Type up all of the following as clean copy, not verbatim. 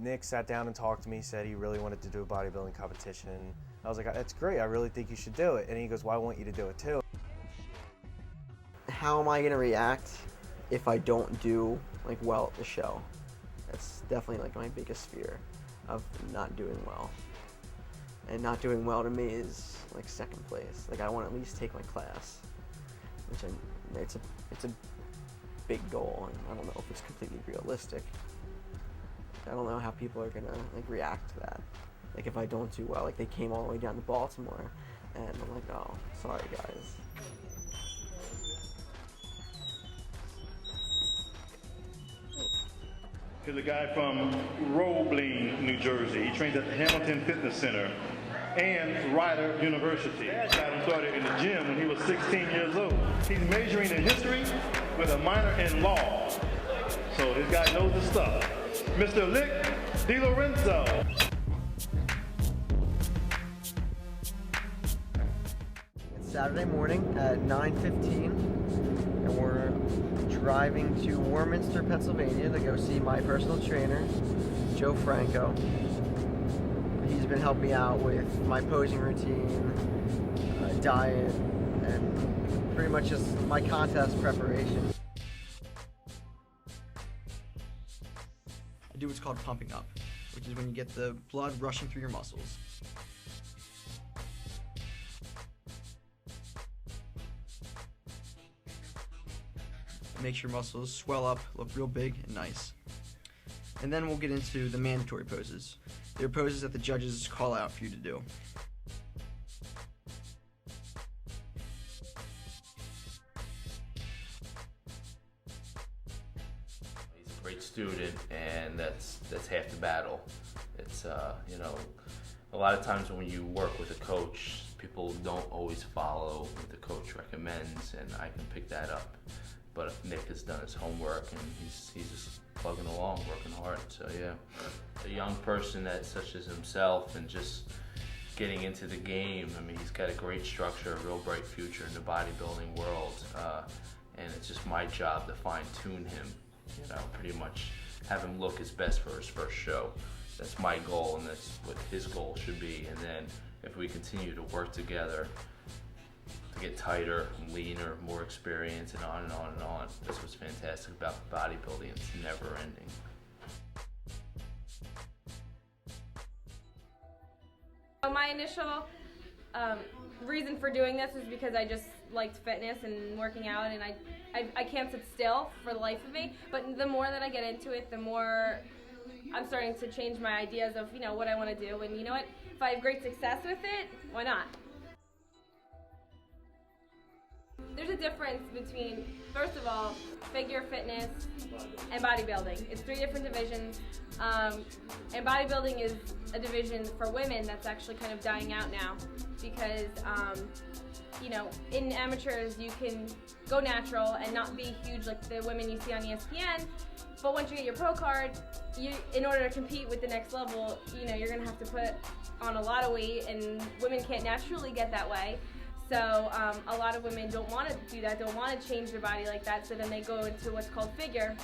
Nick sat down and talked to me, said he really wanted to do a bodybuilding competition. I was like, that's great, I really think you should do it. And he goes, well, I want you to do it too. How am I going to react if I don't do like well at the show? That's definitely like my biggest fear of not doing well. And not doing well to me is like second place. Like I want to at least take my class, which it's a big goal, and I don't know if it's completely realistic. I don't know how people are gonna like react to that. Like if I don't do well, like they came all the way down to Baltimore, and I'm like, oh, sorry guys. Here's a guy from Roebling, New Jersey. He trains at the Hamilton Fitness Center and Rider University. Dad got him started in the gym when he was 16 years old. He's majoring in history with a minor in law. So this guy knows his stuff. Mr. Lick DiLorenzo. It's Saturday morning at 9:15, and we're driving to Warminster, Pennsylvania to go see my personal trainer, Joe Franco. He's been helping me out with my posing routine, diet, and pretty much just my contest preparation. I do what's called pumping up, which is when you get the blood rushing through your muscles. It makes your muscles swell up, look real big and nice. And then we'll get into the mandatory poses. They're poses that the judges call out for you to do. He's a great student, and that's half the battle. It's you know, a lot of times when you work with a coach, people don't always follow what the coach recommends, and I can pick that up. But Nick has done his homework, and he's just plugging along, working hard. So yeah, a young person that such as himself, and just getting into the game. I mean, he's got a great structure, a real bright future in the bodybuilding world, and it's just my job to fine-tune him. You know, pretty much have him look his best for his first show. That's my goal, and that's what his goal should be. And then if we continue to work together to get tighter, leaner, more experience, and on and on and on. That's what's fantastic about bodybuilding. It's never ending. My initial reason for doing this is because I just liked fitness and working out, and I can't sit still for the life of me. But the more that I get into it, the more I'm starting to change my ideas of, you know, what I want to do. And you know what? If I have great success with it, why not? There's a difference between, first of all, figure fitness and bodybuilding. It's three different divisions, and bodybuilding is a division for women that's actually kind of dying out now because, you know, in amateurs you can go natural and not be huge like the women you see on ESPN, but once you get your pro card, in order to compete with the next level, you know, you're going to have to put on a lot of weight, and women can't naturally get that way. So a lot of women don't want to do that, don't want to change their body like that, so then they go into what's called figure,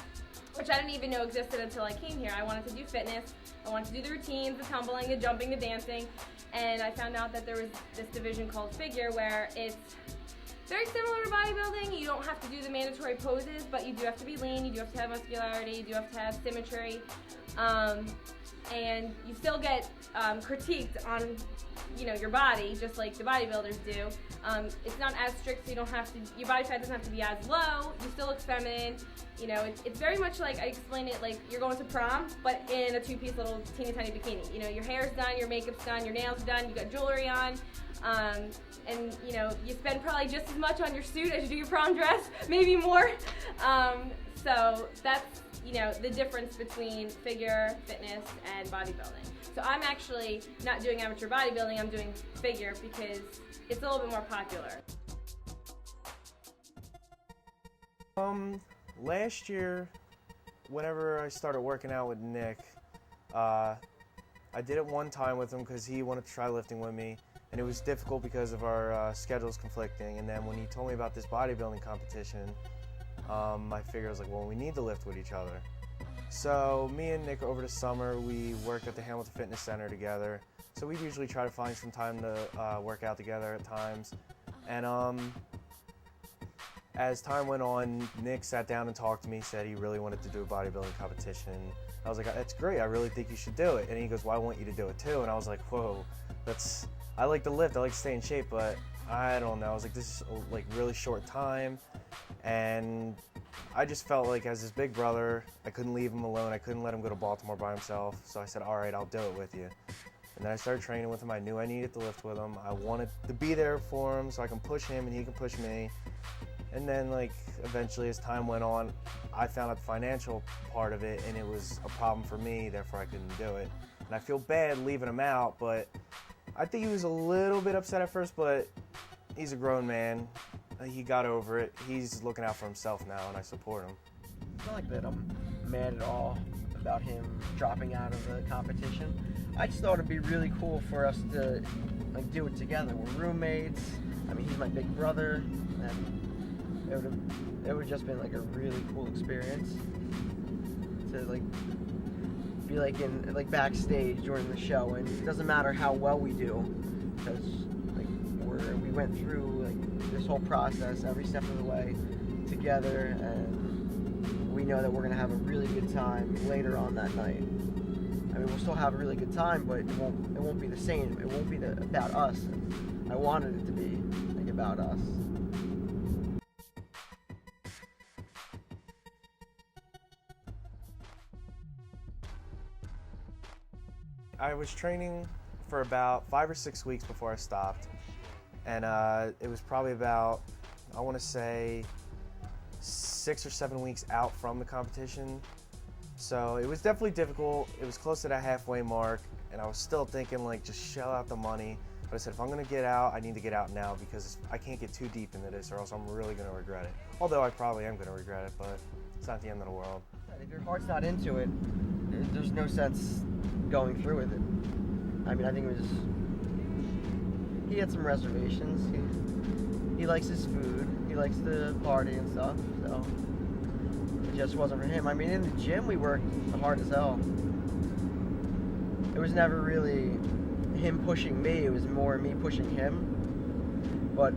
which I didn't even know existed until I came here. I wanted to do fitness, I wanted to do the routines, the tumbling, the jumping, the dancing, and I found out that there was this division called figure where it's very similar to bodybuilding. You don't have to do the mandatory poses, but you do have to be lean, you do have to have muscularity, you do have to have symmetry, and you still get critiqued on, you know, your body, just like the bodybuilders do. It's not as strict, so you don't have to, your body fat doesn't have to be as low, you still look feminine. You know, it's very much like, I explain it like you're going to prom, but in a two-piece little teeny tiny bikini. You know, your hair's done, your makeup's done, your nails are done, you got jewelry on, and you know, you spend probably just as much on your suit as you do your prom dress, maybe more. So that's, you know, the difference between figure, fitness, and bodybuilding. So I'm actually not doing amateur bodybuilding, I'm doing figure because it's a little bit more popular. Last year, whenever I started working out with Nick, I did it one time with him because he wanted to try lifting with me, and it was difficult because of our schedules conflicting. And then when he told me about this bodybuilding competition, I figured, I was like, well, we need to lift with each other. So me and Nick over the summer, we worked at the Hamilton Fitness Center together. So we usually try to find some time to work out together at times. And as time went on, Nick sat down and talked to me, said he really wanted to do a bodybuilding competition. I was like, that's great, I really think you should do it. And he goes, well, I want you to do it too. And I was like, whoa, I like to lift, I like to stay in shape, but I don't know. I was like, this is like really short time. And I just felt like as his big brother, I couldn't leave him alone. I couldn't let him go to Baltimore by himself. So I said, all right, I'll do it with you. And then I started training with him. I knew I needed to lift with him. I wanted to be there for him so I can push him and he can push me. And then like eventually as time went on, I found out the financial part of it and it was a problem for me, therefore I couldn't do it. And I feel bad leaving him out, but I think he was a little bit upset at first, but he's a grown man. He got over it. He's looking out for himself now and I support him. It's not like that I'm mad at all about him dropping out of the competition. I just thought it'd be really cool for us to like do it together. We're roommates. I mean, he's my big brother, and it would just been like a really cool experience to like be like in like backstage during the show. And it doesn't matter how well we do, because like we went through like this whole process every step of the way together, and we know that we're gonna have a really good time later on that night. I mean, we'll still have a really good time, but it won't be the same. It won't be about us. I wanted it to be like about us. I was training for about 5 or 6 weeks before I stopped. And it was probably about, I want to say, 6 or 7 weeks out from the competition. So it was definitely difficult. It was close to that halfway mark, and I was still thinking like just shell out the money. But I said, if I'm gonna get out, I need to get out now because I can't get too deep into this or else I'm really gonna regret it. Although I probably am gonna regret it, but it's not the end of the world. If your heart's not into it, there's no sense going through with it. I mean, I think he had some reservations. He likes his food. He likes to party and stuff, so it just wasn't for him. I mean, in the gym, we worked hard as hell. It was never really him pushing me. It was more me pushing him. But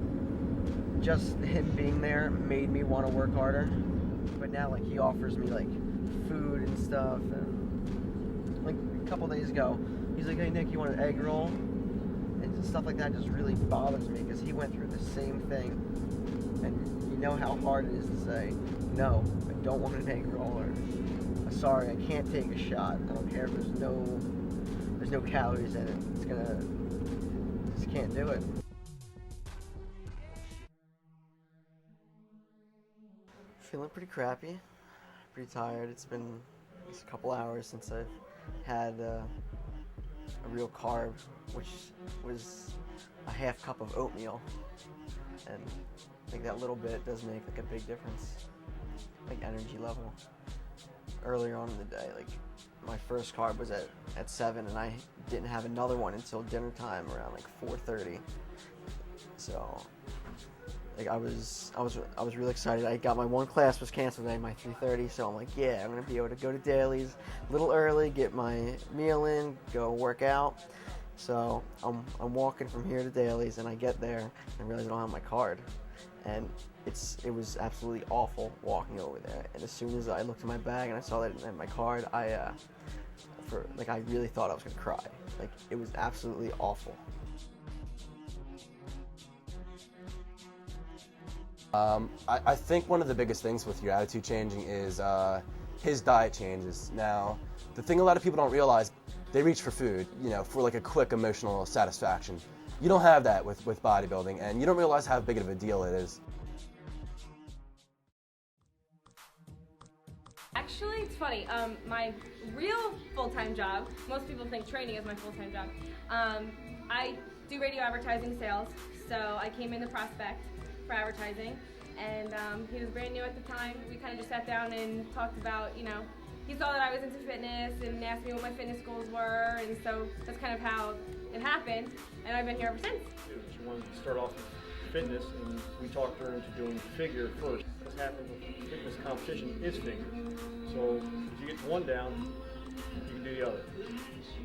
just him being there made me want to work harder. But now, like, he offers me, like, food and stuff. And, like, a couple days ago, he's like, hey, Nick, you want an egg roll? And stuff like that just really bothers me because he went through the same thing. And you know how hard it is to say, no, I don't want an egg roll, or sorry, I can't take a shot. I don't care if there's no calories in it. Just can't do it. Feeling pretty crappy, pretty tired. It's been just a couple hours since I've had a real carb, which was a half cup of oatmeal, and I think that little bit does make like a big difference, like energy level. Earlier on in the day, like my first carb was at 7, and I didn't have another one until dinner time around like 4:30. So like I was really excited. I got my one class was canceled today, my 3:30, so I'm like, yeah, I'm gonna be able to go to Daly's a little early, get my meal in, go work out. So I'm walking from here to Daly's, and I get there and realize I don't have my card, and it was absolutely awful walking over there. And as soon as I looked in my bag and I saw that I didn't have my card, I really thought I was gonna cry. Like, it was absolutely awful. I think one of the biggest things with your attitude changing is his diet changes. Now, the thing a lot of people don't realize, they reach for food, for like a quick emotional satisfaction. You don't have that with bodybuilding, and you don't realize how big of a deal it is. Actually, it's funny. My real full-time job, most people think training is my full-time job. I do radio advertising sales, so I came in to prospect for advertising, and he was brand new at the time. We kind of just sat down and talked about, he saw that I was into fitness and asked me what my fitness goals were, and so that's kind of how it happened, and I've been here ever since. She wanted to start off with fitness, and we talked her into doing figure first. What's happened with fitness competition is figure. So if you get one down, you can do the other.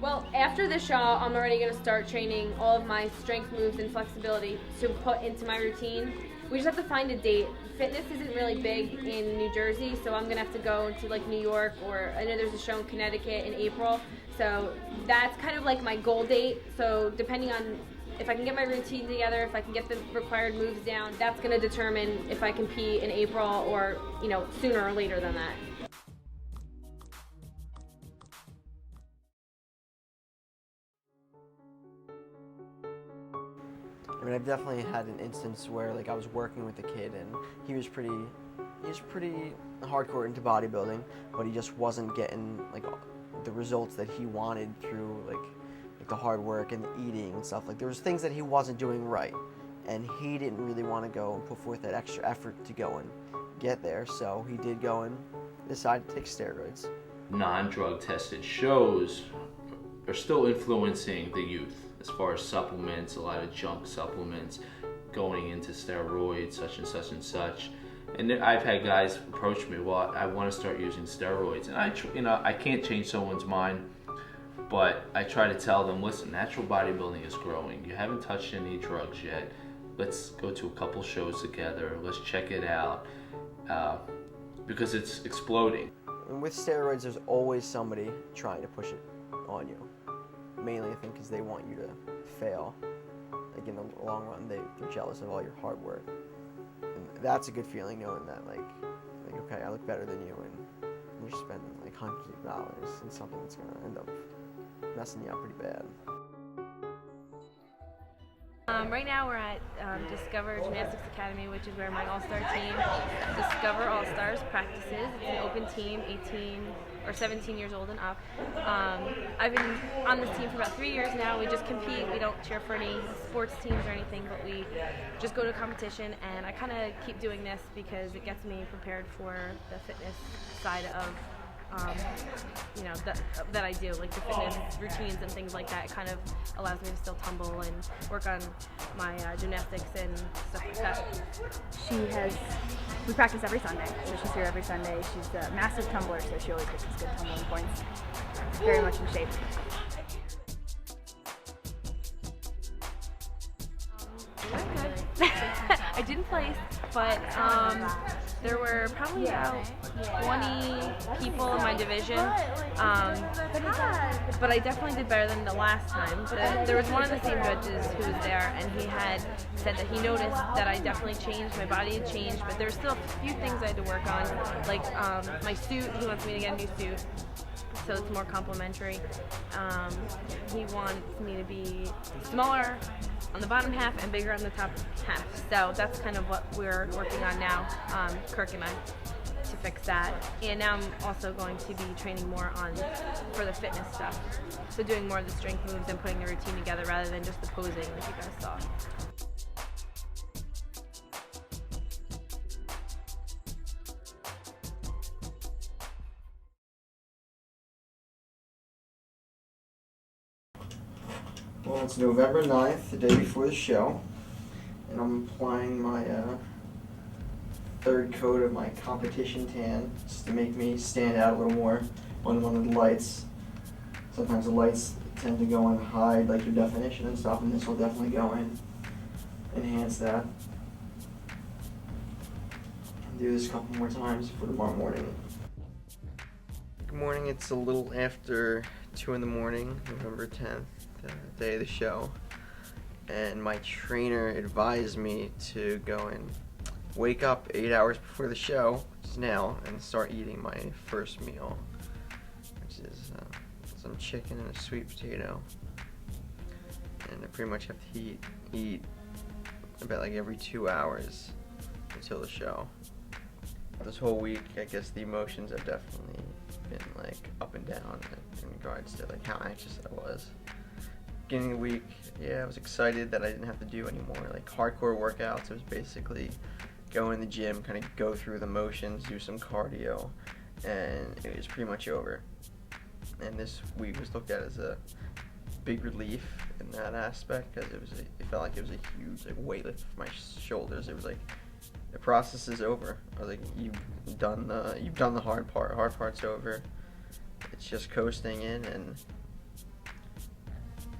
Well, after the show, I'm already going to start training all of my strength moves and flexibility to put into my routine. We just have to find a date. Fitness isn't really big in New Jersey, so I'm going to have to go to like New York, or I know there's a show in Connecticut in April. So that's kind of like my goal date. So depending on if I can get my routine together, if I can get the required moves down, that's going to determine if I compete in April or, you know, sooner or later than that. I mean, I've definitely had an instance where like I was working with a kid and he was pretty hardcore into bodybuilding, but he just wasn't getting like the results that he wanted through like the hard work and the eating and stuff. Like there was things that he wasn't doing right, and he didn't really want to go and put forth that extra effort to go and get there. So he did go and decide to take steroids. Non-drug tested shows are still influencing the youth as far as supplements, a lot of junk supplements going into steroids, such and such and such. And I've had guys approach me, well, I want to start using steroids. And I can't change someone's mind, but I try to tell them, listen, natural bodybuilding is growing. You haven't touched any drugs yet. Let's go to a couple shows together. Let's check it out, because it's exploding. And with steroids, there's always somebody trying to push it on you. Mainly, I think, because they want you to fail. Like in the long run, they're jealous of all your hard work. And that's a good feeling, knowing that, like okay, I look better than you, and you're spending like hundreds of dollars on something that's gonna end up messing you up pretty bad. Right now we're at Discover Gymnastics Academy, which is where my all-star team, Discover All-Stars, practices. It's an open team, 18 or 17 years old and up. I've been on this team for about 3 years now. We just compete. We don't cheer for any sports teams or anything, but we just go to competition, and I kind of keep doing this because it gets me prepared for the fitness side of that I do, like the fitness routines and things like that. It kind of allows me to still tumble and work on my gymnastics and stuff like that. We practice every Sunday, so she's here every Sunday. She's a massive tumbler, so she always gets us good tumbling points. Very much in shape. I didn't place, but there were probably about 20 people in my division, but I definitely did better than the last time. There was one of the same judges who was there, and he had said that he noticed that I definitely changed, my body had changed, but there were still a few things I had to work on, like my suit. He wants me to get a new suit, so it's more complimentary. He wants me to be smaller on the bottom half and bigger on the top half. So that's kind of what we're working on now, Kirk and I, to fix that. And now I'm also going to be training more for the fitness stuff. So doing more of the strength moves and putting the routine together rather than just the posing like you guys saw. Well, it's November 9th, the day before the show, and I'm applying my third coat of my competition tan just to make me stand out a little more on one of the lights. Sometimes the lights tend to go and hide like your definition and stuff, and this will definitely go in, enhance that. I'll do this a couple more times for tomorrow morning. Good morning, it's a little after 2 in the morning, November 10th. The day of the show, and my trainer advised me to go and wake up 8 hours before the show, which is now, and start eating my first meal, which is some chicken and a sweet potato. And I pretty much have to eat about like every 2 hours until the show. This whole week, I guess the emotions have definitely been like up and down in regards to like how anxious I was. Beginning of the week, yeah, I was excited that I didn't have to do any more like hardcore workouts. It was basically go in the gym, kind of go through the motions, do some cardio, and it was pretty much over. And this week was looked at as a big relief in that aspect, because it felt like it was a huge like weight lift off my shoulders. It was like the process is over. I was like, you've done the hard part. Hard part's over. It's just coasting in, and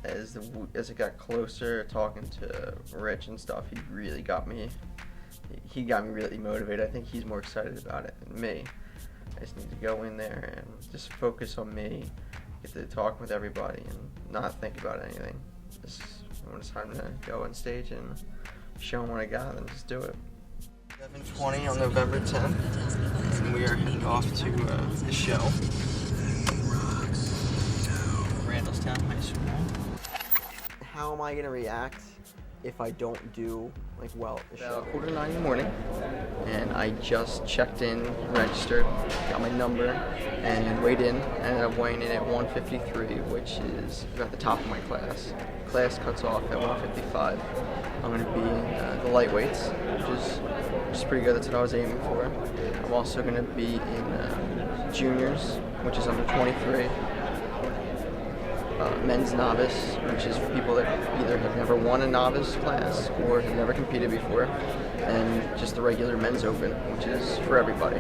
as it got closer, talking to Rich and stuff, he really got me. He got me really motivated. I think he's more excited about it than me. I just need to go in there and just focus on me, get to talk with everybody, and not think about anything. Just when it's time to go on stage and show them what I got, and just do it. 11:20 on November 10th, and we are heading off to the show. Randallstown High School. How am I gonna react if I don't do well at the show? 8:45 in the morning, and I just checked in, registered, got my number, and weighed in. I ended up weighing in at 153, which is about the top of my class. Class cuts off at 155. I'm going to be in the lightweights, which is pretty good. That's what I was aiming for. I'm also going to be in juniors, which is under 23. Men's novice, which is for people that either have never won a novice class or have never competed before, and just the regular men's open, which is for everybody.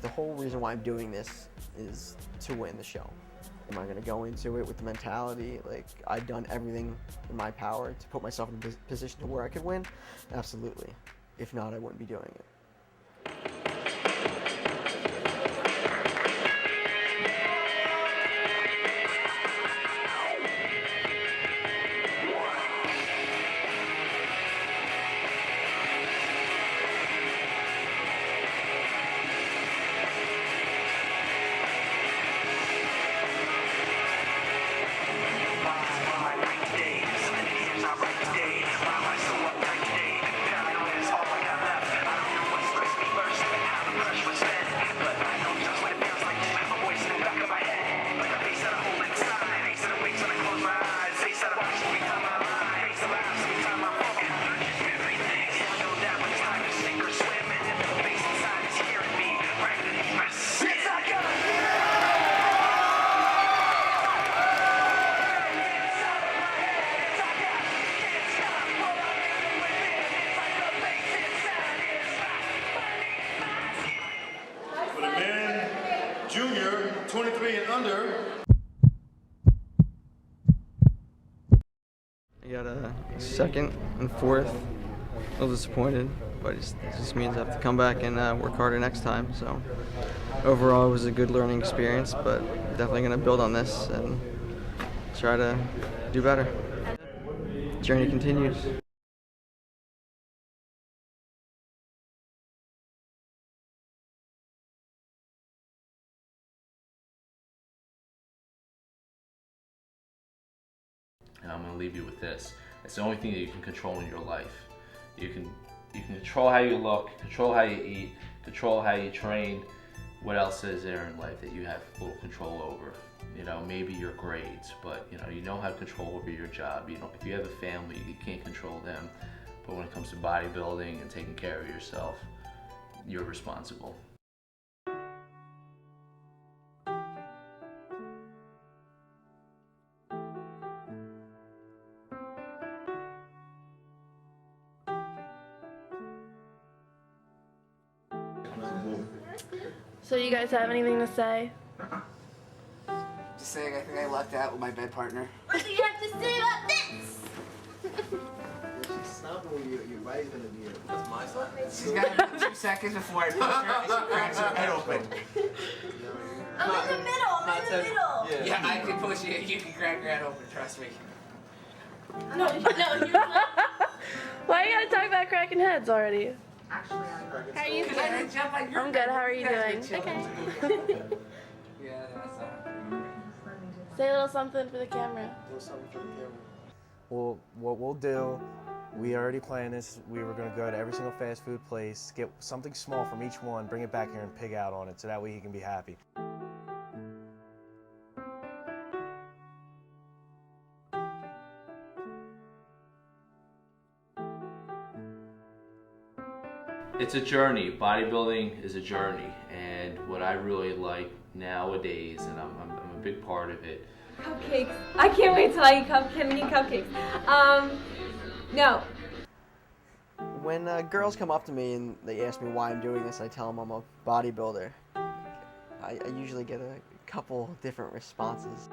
The whole reason why I'm doing this is to win the show. Am I going to go into it with the mentality like I've done everything in my power to put myself in a position to where I could win? Absolutely. If not, I wouldn't be doing it. For the men, junior, 23 and under. I got a second and fourth. A little disappointed, but it just means I have to come back and work harder next time. So overall, it was a good learning experience, but definitely going to build on this and try to do better. Journey continues. And I'm going to leave you with this. It's the only thing that you can control in your life. You can control how you look, control how you eat, control how you train. What else is there in life that you have full control over? You know, maybe your grades, but you know how to control over your job. You know, if you have a family, you can't control them. But when it comes to bodybuilding and taking care of yourself, you're responsible. So you guys have anything to say? Just saying, I think I lucked out with my bed partner. What do you have to say about this? She's stopping when your body's gonna be here. That's my son. She's got 2 seconds before I push her and she cracks her head open. I'm in the middle. I'm in the middle. Yeah, I can push you. You can crack her head open. Trust me. No, you're not. Why you gotta talk about cracking heads already? Actually, How are you feeling? I'm good. How are you doing? Okay. Yeah, that's Say a little something for the camera. Well, what we'll do, we already planned this. We were going to go to every single fast food place, get something small from each one, bring it back here and pig out on it, so that way he can be happy. It's a journey. Bodybuilding is a journey, and what I really like nowadays, and I'm a big part of it. Cupcakes. I can't wait till I eat cupcakes. No. When girls come up to me and they ask me why I'm doing this, I tell them I'm a bodybuilder. I usually get a couple different responses.